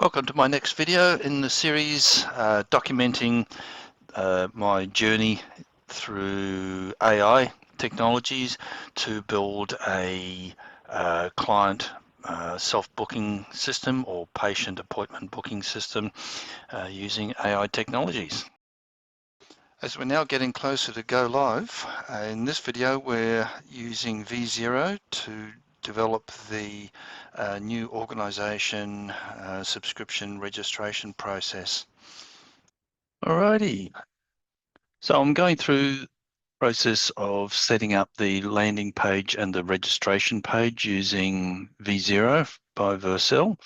Welcome to my next video in the series documenting my journey through AI technologies to build a client self-booking system or patient appointment booking system using AI technologies. As we're now getting closer to go live, in this video we're using V0 to develop the new organization subscription registration process. Alrighty, so I'm going through the process of setting up the landing page and the registration page using V0 by Vercel.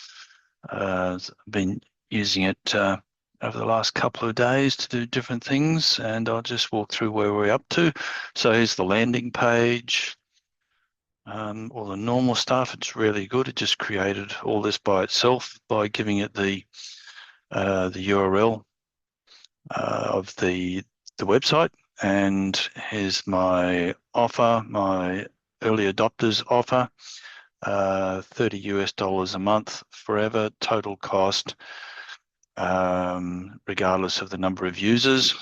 I've been using it over the last couple of days to do different things, and I'll just walk through where we're up to. So here's the landing page. All the normal stuff. It's really good. It just created all this by itself by giving it the URL of the website. And here's my offer, my early adopters offer, $30 US a month forever, total cost, regardless of the number of users.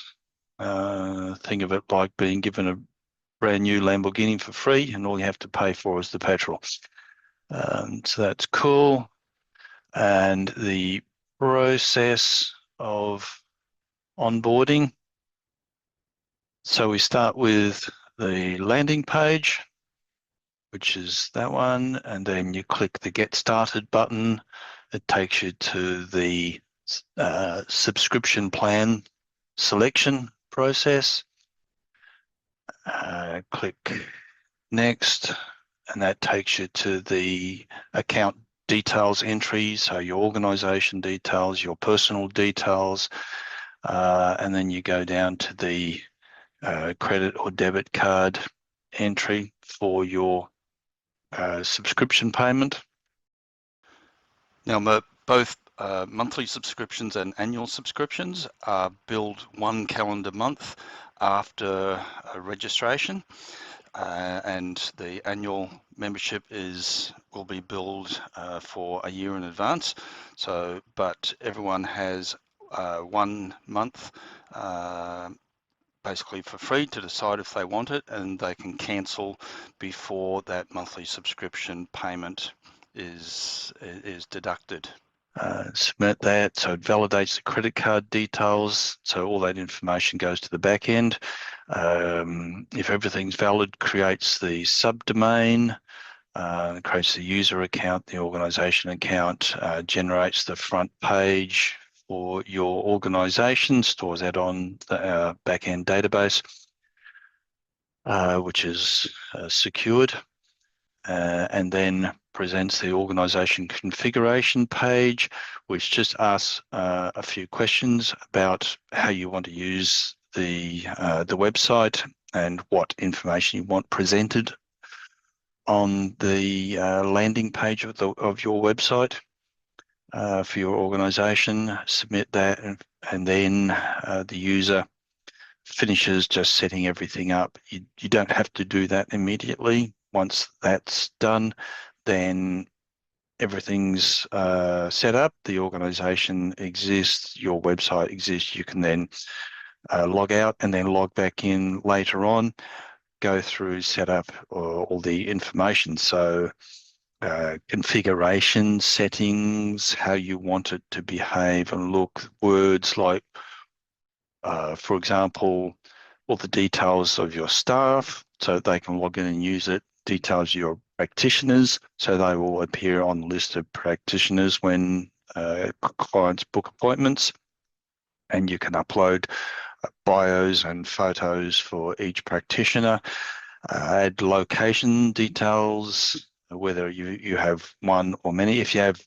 Think of it like being given a brand new Lamborghini for free, and all you have to pay for is the petrol. So that's cool. And the process of onboarding. So we start with the landing page, which is that one, and then you click the Get Started button. It takes you to the subscription plan selection process. Click Next, and that takes you to the account details entry, so your organization details, your personal details, and then you go down to the credit or debit card entry for your subscription payment. Now, both monthly subscriptions and annual subscriptions are billed 1 calendar month after registration, and the annual membership will be billed for a year in advance. So, but everyone has 1 month basically for free to decide if they want it, and they can cancel before that monthly subscription payment is deducted. Submit that, so it validates the credit card details, so all that information goes to the back end. If everything's valid, creates the subdomain, creates the user account, the organization account, generates the front page for your organization, stores that on the backend database, which is secured, and then presents the organization configuration page, which just asks a few questions about how you want to use the website and what information you want presented on the landing page of your website. For your organization, submit that, and then the user finishes just setting everything up. You don't have to do that immediately. Once that's done, then everything's set up, the organization exists, your website exists. You can then log out and then log back in later on, go through, set up all the information. So configuration, settings, how you want it to behave and look, words like, for example, all the details of your staff so they can log in and use it, details of your practitioners, so they will appear on the list of practitioners when clients book appointments, and you can upload bios and photos for each practitioner, add location details, whether you have one or many. If you have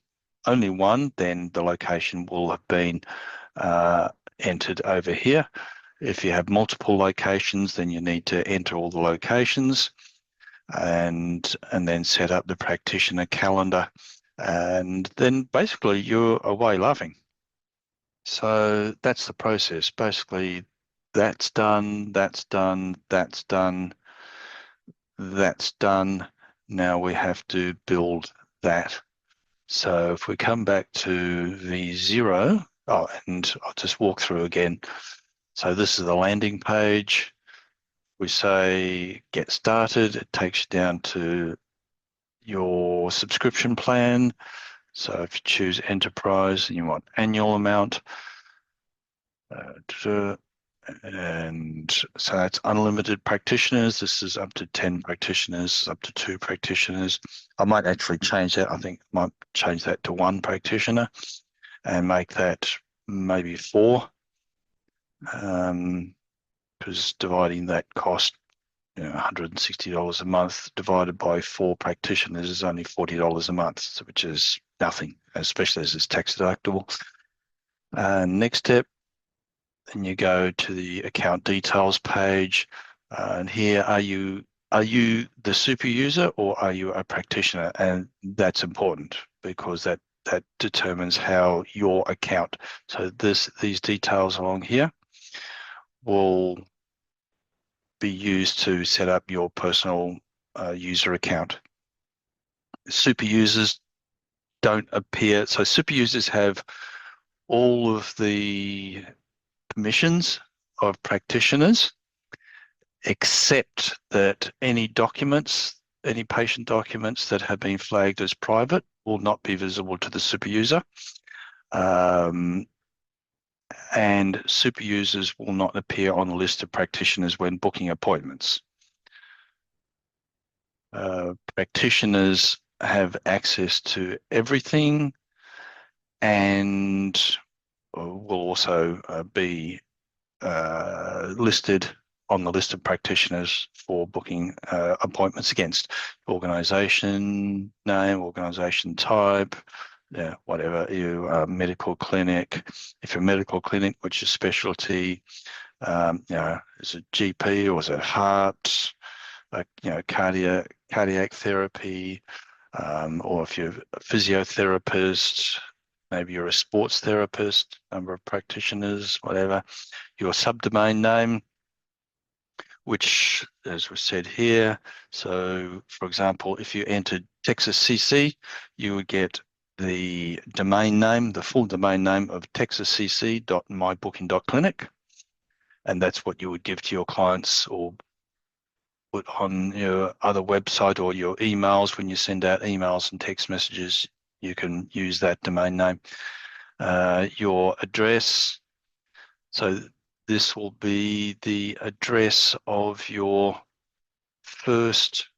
only one, then the location will have been entered over here. If you have multiple locations, then you need to enter all the locations and then set up the practitioner calendar, and then basically you're away laughing. So that's the process. Basically, that's done, that's done, that's done, that's done. Now we have to build that So if we come back to V0, and I'll just walk through again. So this is the landing page. We say get started. It takes you down to your subscription plan. So if you choose enterprise and you want annual amount, and so it's unlimited practitioners. This is up to 10 practitioners, up to 2 practitioners. I might actually change that. I think I might change that to 1 practitioner and make that maybe 4, because dividing that cost, $160 a month divided by 4 practitioners is only $40 a month, which is nothing, especially as it's tax deductible. Next step, then you go to the account details page, and here are you the super user or are you a practitioner? And that's important because that determines how your account. So these details along here will be used to set up your personal user account. Super users don't appear. So super users have all of the permissions of practitioners, except that any patient documents that have been flagged as private will not be visible to the super user. And super users will not appear on the list of practitioners when booking appointments. Practitioners have access to everything and will also be listed on the list of practitioners for booking appointments against. Organization name, organization type, whatever you medical clinic. If you're a medical clinic, which is specialty, is it GP or is it heart, cardiac therapy, or if you're a physiotherapist, maybe you're a sports therapist, number of practitioners, whatever. Your subdomain name, which, as was said here, so for example, if you entered Texas CC, you would get the domain name, the full domain name of texascc.mybooking.clinic, and that's what you would give to your clients or put on your other website or your emails. When you send out emails and text messages, you can use that domain name. Your address, so this will be the address of your first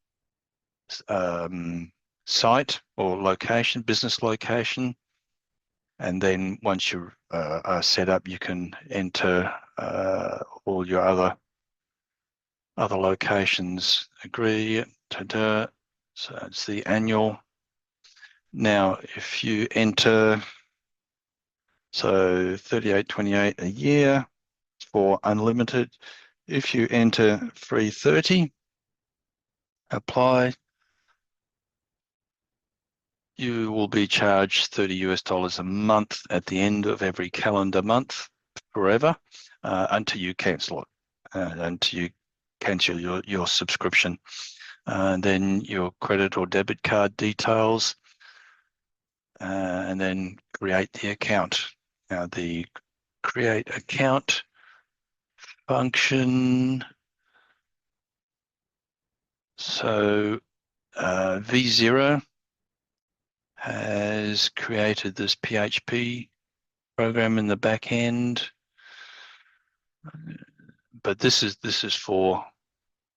site or location, business location. And then once you are set up, you can enter all your other locations. Agree. Ta-da. So it's the annual. Now, if you enter, so 38.28 a year for unlimited. If you enter 330, apply, you will be charged $30 a month at the end of every calendar month forever, until you cancel it, until you cancel your subscription. And then your credit or debit card details, and then create the account. Now the create account function. So V0 has created this PHP program in the back end, but this is for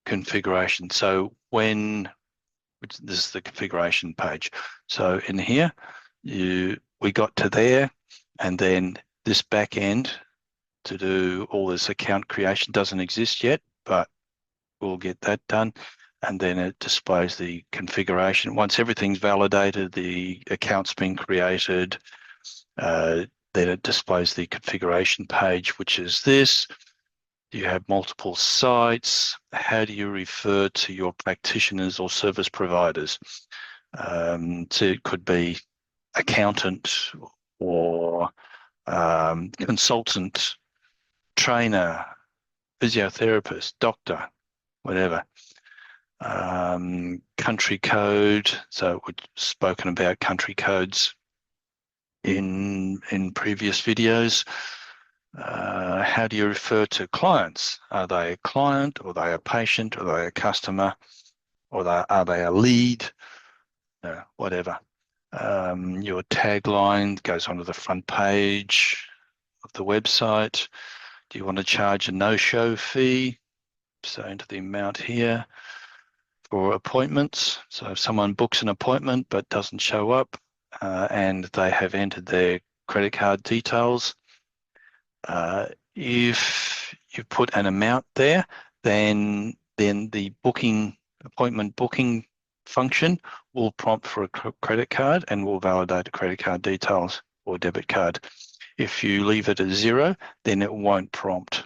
configuration. So this is the configuration page. So in here, we got to there, and then this back end to do all this account creation doesn't exist yet, but we'll get that done. And then it displays the configuration. Once everything's validated, the account's been created, then it displays the configuration page, which is this. You have multiple sites. How do you refer to your practitioners or service providers? So it could be accountant or consultant, trainer, physiotherapist, doctor, whatever. country code. So we've spoken about country codes in previous videos. How do you refer to clients? Are they a client, or are they a patient, or are they a customer, or are they a lead? Whatever. Your tagline goes onto the front page of the website. Do you want to charge a no-show fee? So enter the amount here. For appointments, so if someone books an appointment but doesn't show up, and they have entered their credit card details, if you put an amount there, then the appointment booking function will prompt for a credit card and will validate the credit card details or debit card. If you leave it at 0, then it won't prompt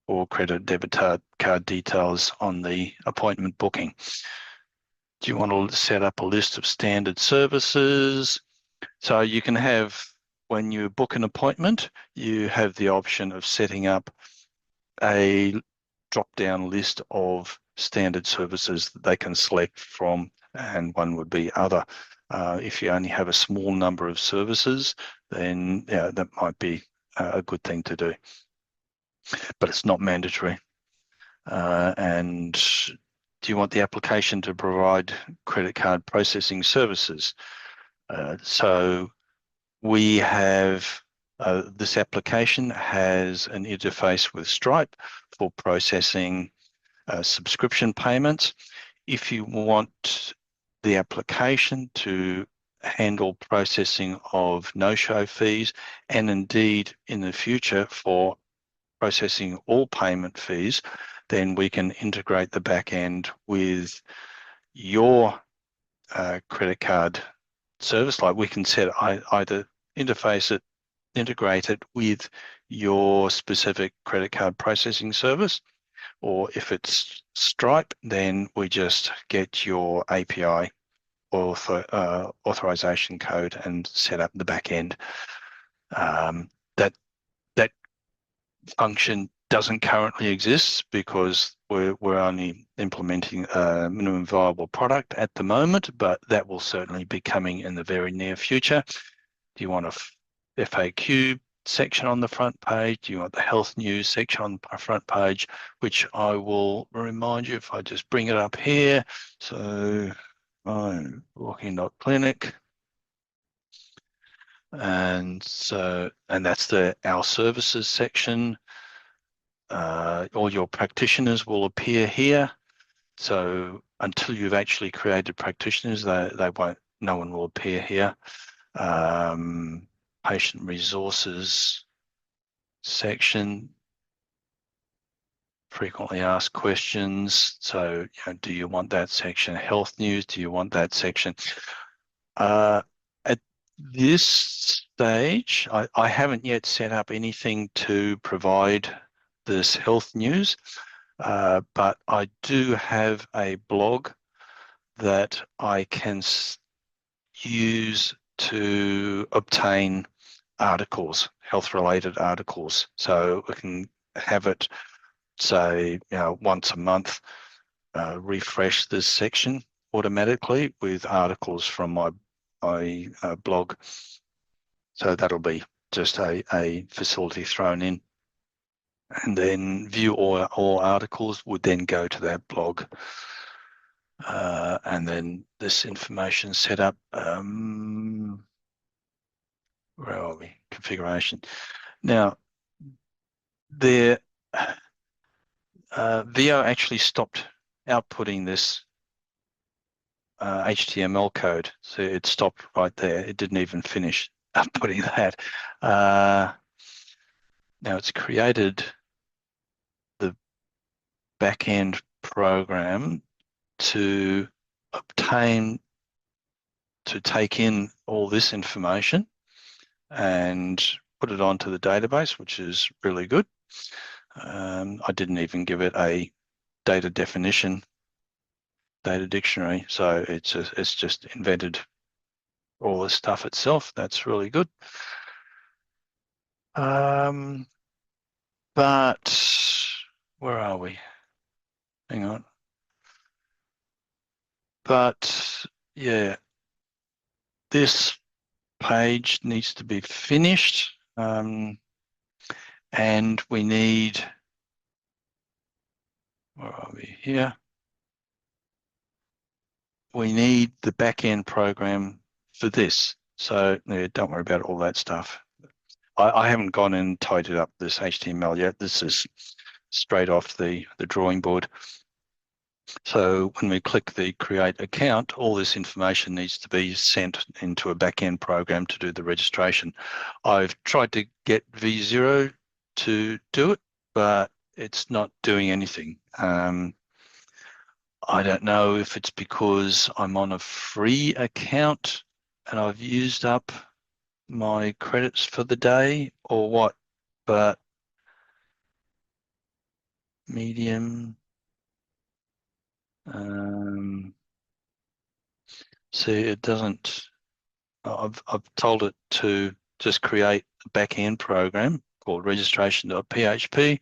or credit debit card details on the appointment booking. Do you want to set up a list of standard services? So you can have, when you book an appointment, you have the option of setting up a drop-down list of standard services that they can select from, and one would be other. If you only have a small number of services, then that might be a good thing to do, but it's not mandatory. And do you want the application to provide credit card processing services? So we have, this application has an interface with Stripe for processing subscription payments. If you want the application to handle processing of no-show fees, and indeed in the future for processing all payment fees, then we can integrate the back end with your credit card service. Like we can set either integrate it with your specific credit card processing service, or if it's Stripe, then we just get your API authorization code and set up the back end. That function doesn't currently exist because we're only implementing a minimum viable product at the moment, but that will certainly be coming in the very near future. Do you want a FAQ section on the front page? Do you want the health news section on the front page, which I will remind you if I just bring it up here. So I'm walking.clinic. And that's our services section. All your practitioners will appear here. So until you've actually created practitioners, they won't. No one will appear here. Patient resources section, frequently asked questions. So do you want that section? Health news, do you want that section? At this stage, I haven't yet set up anything to provide this health news, but I do have a blog that I can use to obtain articles, health-related articles. So we can have it, say, once a month, refresh this section automatically with articles from my blog. So that'll be just a facility thrown in. And then view all articles would then go to that blog. And then this information set up, where are we? Configuration. Now, VO actually stopped outputting this HTML code. So it stopped right there. It didn't even finish outputting that. Now it's created the backend program to take in all this information and put it onto the database, which is really good. I didn't even give it a data definition, data dictionary, so it's just invented all this stuff itself. That's really good. But where are we? Hang on. But yeah, this page needs to be finished, and we need, where are we here? We need the backend program for this. So yeah, don't worry about all that stuff. I haven't gone and tidied up this HTML yet. This is straight off the drawing board. So when we click the create account, all this information needs to be sent into a backend program to do the registration. I've tried to get V0 to do it, but it's not doing anything. I don't know if it's because I'm on a free account and I've used up my credits for the day or what, but medium. See, it doesn't. I've told it to just create a back-end program called registration.php,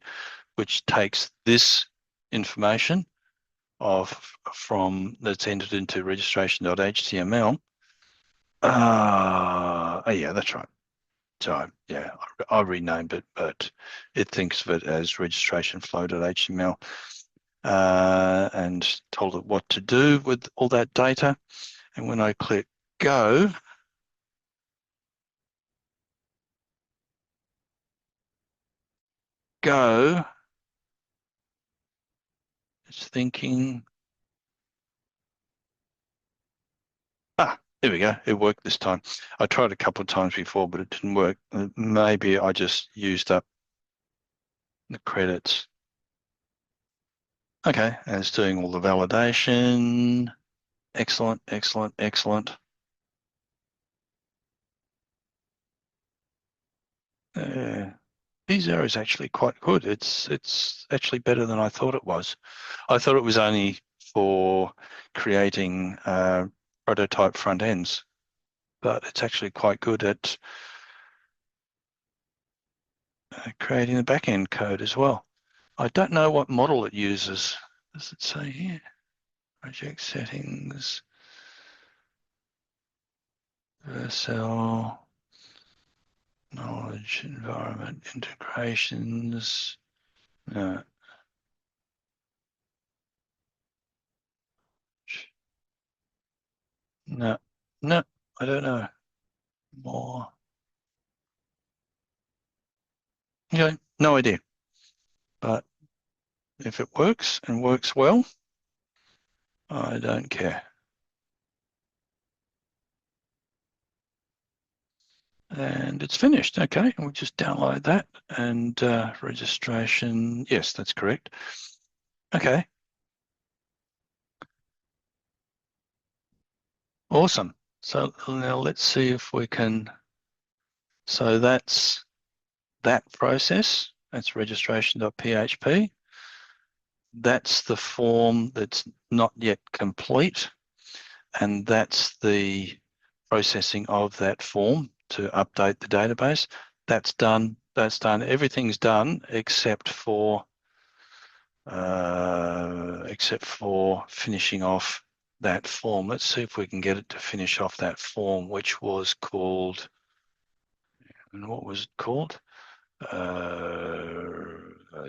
which takes this information from that's entered into registration.html. Oh yeah, that's right. So yeah, I renamed it, but it thinks of it as registration flow.html, and told it what to do with all that data. And when I click go, it's thinking, there we go. It worked this time. I tried a couple of times before, but it didn't work. Maybe I just used up the credits. Okay, and it's doing all the validation. Excellent, excellent, excellent. V0 is actually quite good. It's actually better than I thought it was. I thought it was only for creating prototype front ends, but it's actually quite good at creating the back end code as well. I don't know what model it uses. Does it say here? Project settings, Vercel, knowledge, environment, integrations. No. No, no, I don't know. More. Okay, no idea. But if it works and works well, I don't care. And it's finished. Okay, we'll just download that and registration. Yes, that's correct. Okay, awesome. So now let's see if we can. So that's that process. That's registration.php. That's the form that's not yet complete. And that's the processing of that form to update the database. That's done. That's done. Everything's done except for finishing off that form. Let's see if we can get it to finish off that form, which was called. And what was it called?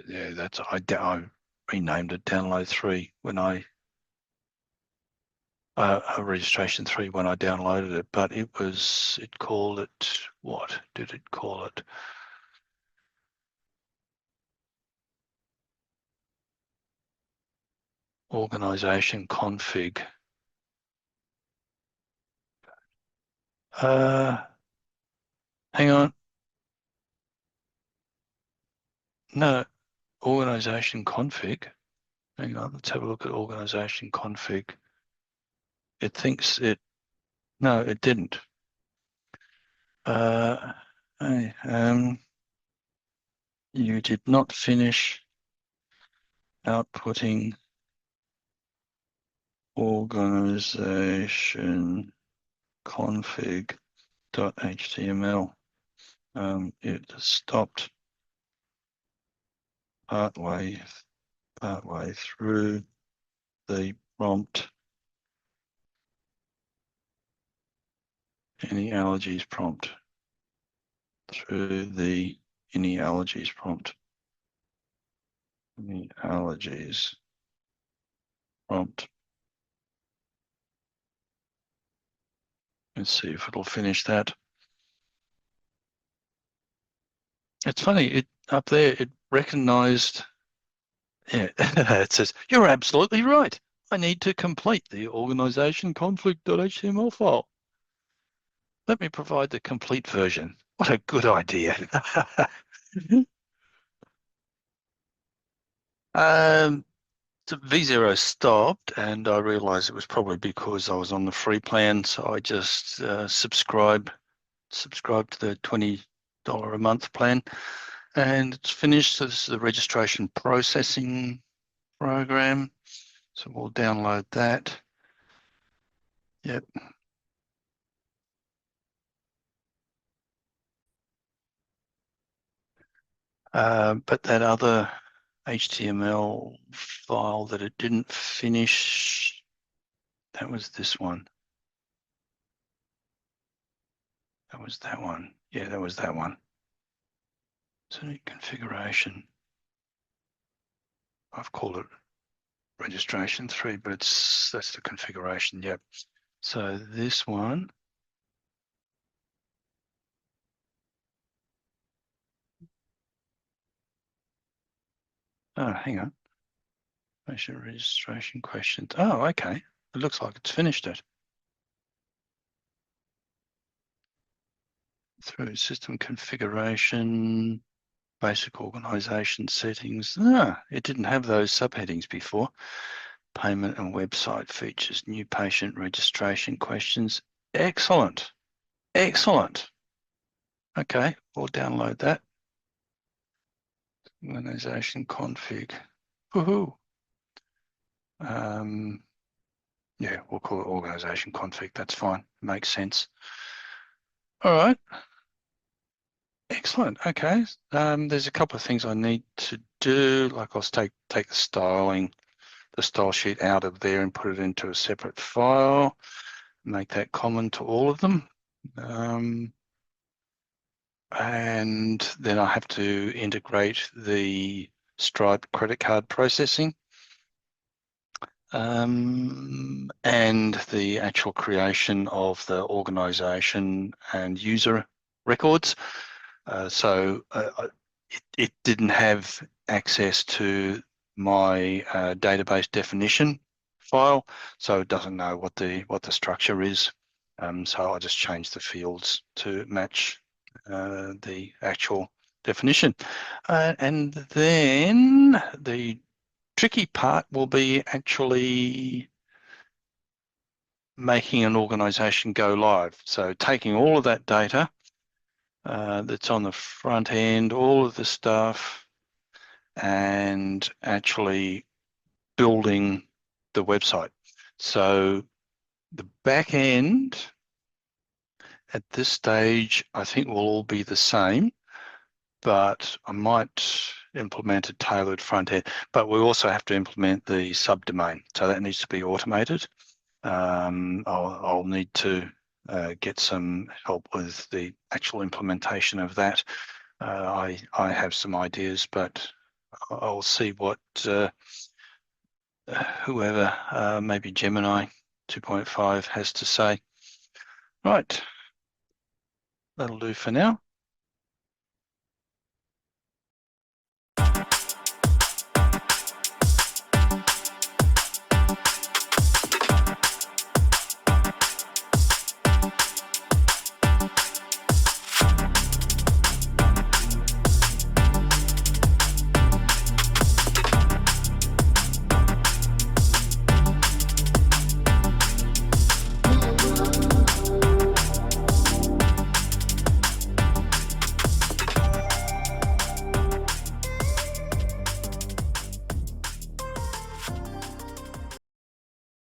Yeah, that's I renamed it download 3 when I registration 3 when I downloaded it, but it called it, what did it call it? Organization config. Hang on. No, organization config. Hang on, let's have a look at organization config. It thinks it, no, it didn't. Hey, you did not finish outputting organization config.html. It stopped partway through the prompt any allergies prompt. Through the any allergies prompt. Any allergies prompt. Let's see if it'll finish that. It's funny, it up there, it recognized, yeah, it says, you're absolutely right. I need to complete the organization conflict.html file. Let me provide the complete version. What a good idea. So V0 stopped, and I realized it was probably because I was on the free plan. So I just subscribed to the $20 a month plan, and it's finished. So this is the registration processing program. So we'll download that. Yep. But that other HTML file that it didn't finish, that was this one. That was that one. Yeah, that was that one. So configuration. I've called it registration 3, but that's the configuration. Yep. So this one. Oh, hang on. Patient registration questions. Oh, okay. It looks like it's finished it. Through system configuration, basic organization settings. It didn't have those subheadings before. Payment and website features, new patient registration questions. Excellent. Excellent. Okay, we'll download that. Organization config. Woohoo. Yeah, we'll call it organization config. That's fine. Makes sense. All right. Excellent. Okay. There's a couple of things I need to do. Like I'll take the style sheet out of there and put it into a separate file. Make that common to all of them. And then I have to integrate the Stripe credit card processing. And the actual creation of the organization and user records. So it didn't have access to my database definition file, so it doesn't know what the structure is. So I just changed the fields to match the actual definition. And then the tricky part will be actually making an organization go live. So taking all of that data that's on the front end, all of the stuff, and actually building the website. So the back end at this stage, I think will all be the same, but I might implement a tailored front end, but we also have to implement the subdomain. So that needs to be automated. I'll need to get some help with the actual implementation of that. I have some ideas, but I'll see what whoever, maybe Gemini 2.5 has to say. Right, that'll do for now.